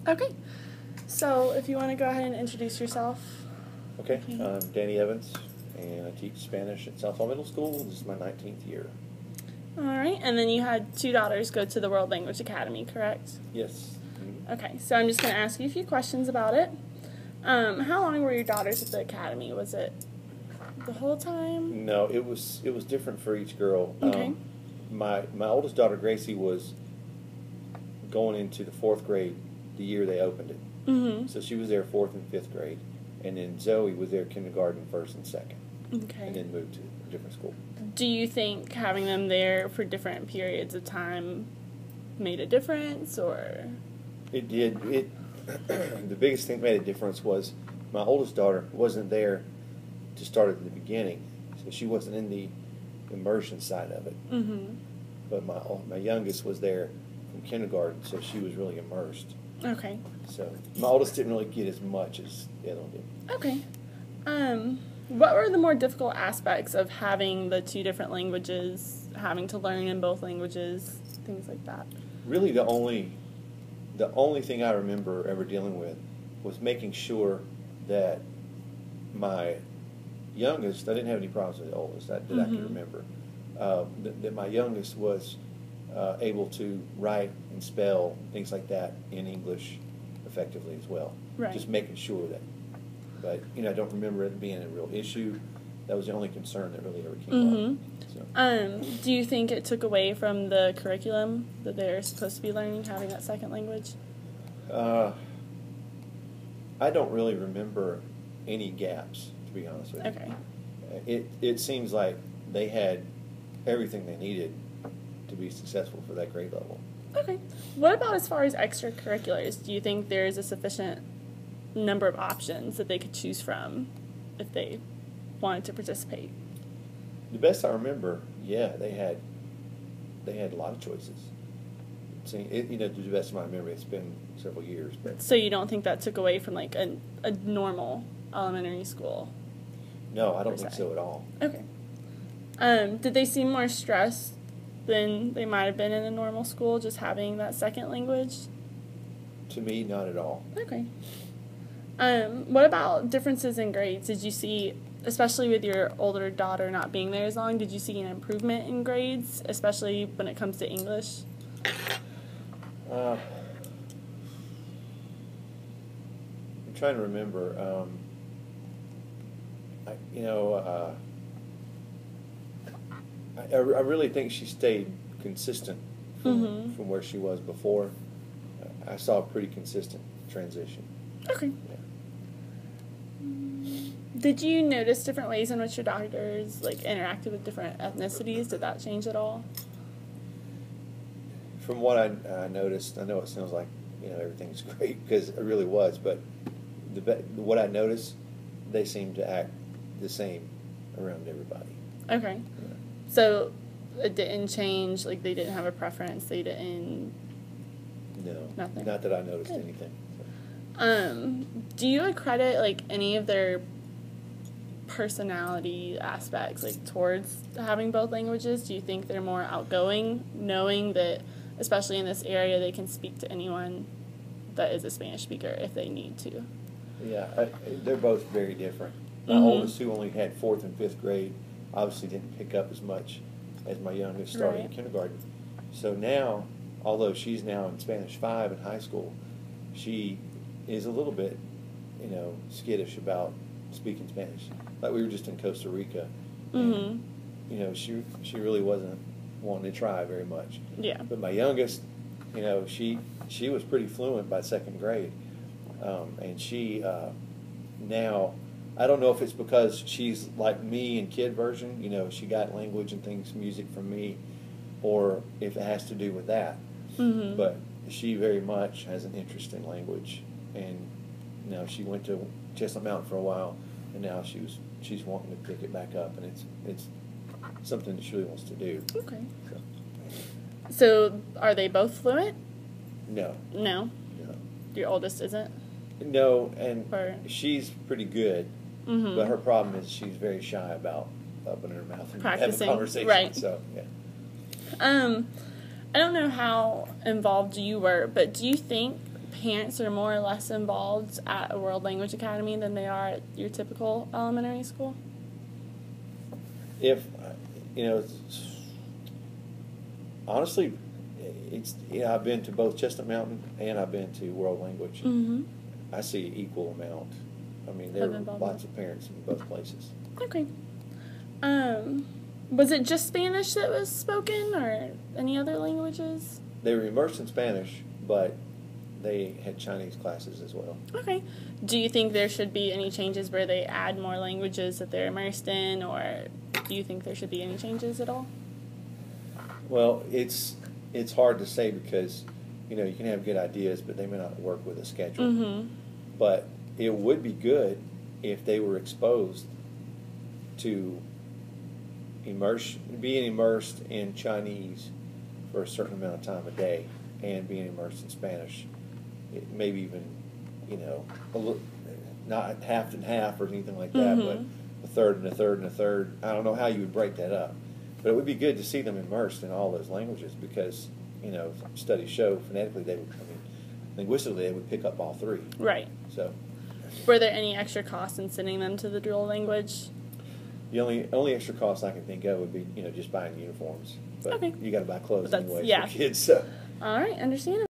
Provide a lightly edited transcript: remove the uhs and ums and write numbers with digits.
Okay. So if you want to go ahead and introduce yourself. Okay, I'm Danny Evans, and I teach Spanish at Southall Middle School. This is my 19th year. All right. And then you had two daughters go to the World Language Academy, correct? Yes. Okay. So I'm just going to ask you a few questions about it. How long were your daughters at the academy? Was it the whole time? No, it was different for each girl. Okay. My oldest daughter, Gracie, was going into the 4th grade the year they opened it. Mm-hmm. So she was there 4th and 5th grade. And then Zoe was there kindergarten, 1st and 2nd. Okay. And then moved to a different school. Do you think having them there for different periods of time made a difference, or? It did. The biggest thing that made a difference was my oldest daughter wasn't there to start at the beginning, so she wasn't in the immersion side of it. Mm-hmm. But my youngest was there from kindergarten, so she was really immersed. Okay. So my oldest didn't really get as much as the other one did. Okay. What were the more difficult aspects of having the two different languages, having to learn in both languages, things like that? Really, the only thing I remember ever dealing with was making sure that my youngest, I didn't have any problems with the oldest, that I can remember, that my youngest was able to write and spell, things like that, in English effectively as well. Right. Just making sure that. But, I don't remember it being a real issue. That was the only concern that really ever came up. So. Do you think it took away from the curriculum that they're supposed to be learning, having that second language? I don't really remember any gaps, to be honest with you. Okay. It seems like they had everything they needed to be successful for that grade level. Okay. What about as far as extracurriculars? Do you think there's a sufficient number of options that they could choose from if they wanted to participate? The best I remember, yeah, they had a lot of choices. See, to the best of my memory, it's been several years. But so you don't think that took away from like a normal elementary school? No, I don't think so at all. Okay. Did they seem more stressed than they might have been in a normal school, just having that second language? To me, not at all. Okay. What about differences in grades? Did you see, especially with your older daughter not being there as long, did you see an improvement in grades, especially when it comes to English? I'm trying to remember. I really think she stayed consistent from where she was before. I saw a pretty consistent transition. Okay. Yeah. Did you notice different ways in which your daughters interacted with different ethnicities? Did that change at all? From what I noticed, I know it sounds like everything's great because it really was, but what I noticed, they seemed to act the same around everybody. Okay. Yeah. So it didn't change, they didn't have a preference, they didn't... No. Nothing? Not that I noticed anything. Do you accredit, any of their personality aspects, towards having both languages? Do you think they're more outgoing, knowing that, especially in this area, they can speak to anyone that is a Spanish speaker if they need to? Yeah, they're both very different. My oldest, who only had 4th and 5th grade, obviously didn't pick up as much as my youngest starting in kindergarten. So now, although she's now in Spanish 5 in high school, she is a little bit, skittish about speaking Spanish. Like we were just in Costa Rica, and, she really wasn't wanting to try very much. Yeah. But my youngest, she was pretty fluent by 2nd grade, and she now, I don't know if it's because she's like me in kid version, she got language and things, music from me, or if it has to do with that. But she very much has an interest in language, and now she went to Chestnut Mountain for a while, and now she's wanting to pick it back up, and it's something that she really wants to do. Okay. So are they both fluent? No. No? No. Your oldest isn't? No, and she's pretty good, but her problem is she's very shy about opening her mouth and having a conversation. Right. So, yeah. I don't know how involved you were, but do you think parents are more or less involved at a World Language Academy than they are at your typical elementary school? If honestly, I've been to both Chestnut Mountain and I've been to World Language. Mm-hmm. I see equal amount. I mean, there are lots of parents in both places. Okay. Was it just Spanish that was spoken, or any other languages? They were immersed in Spanish, but they had Chinese classes as well. Okay. Do you think there should be any changes where they add more languages that they're immersed in, or do you think there should be any changes at all? Well, it's hard to say because, you can have good ideas, but they may not work with a schedule. Mm-hmm. But it would be good if they were exposed to being immersed in Chinese for a certain amount of time a day and being immersed in Spanish. Maybe even, not half and half or anything like that, Mm-hmm. but a third and a third and a third. I don't know how you would break that up. But it would be good to see them immersed in all those languages because, studies show phonetically linguistically they would pick up all three. Right. So, were there any extra costs in sending them to the dual language? the only extra cost I can think of would be, just buying uniforms. But Okay. you got to buy clothes That's- anyway yeah. for kids. So. All right, understandable.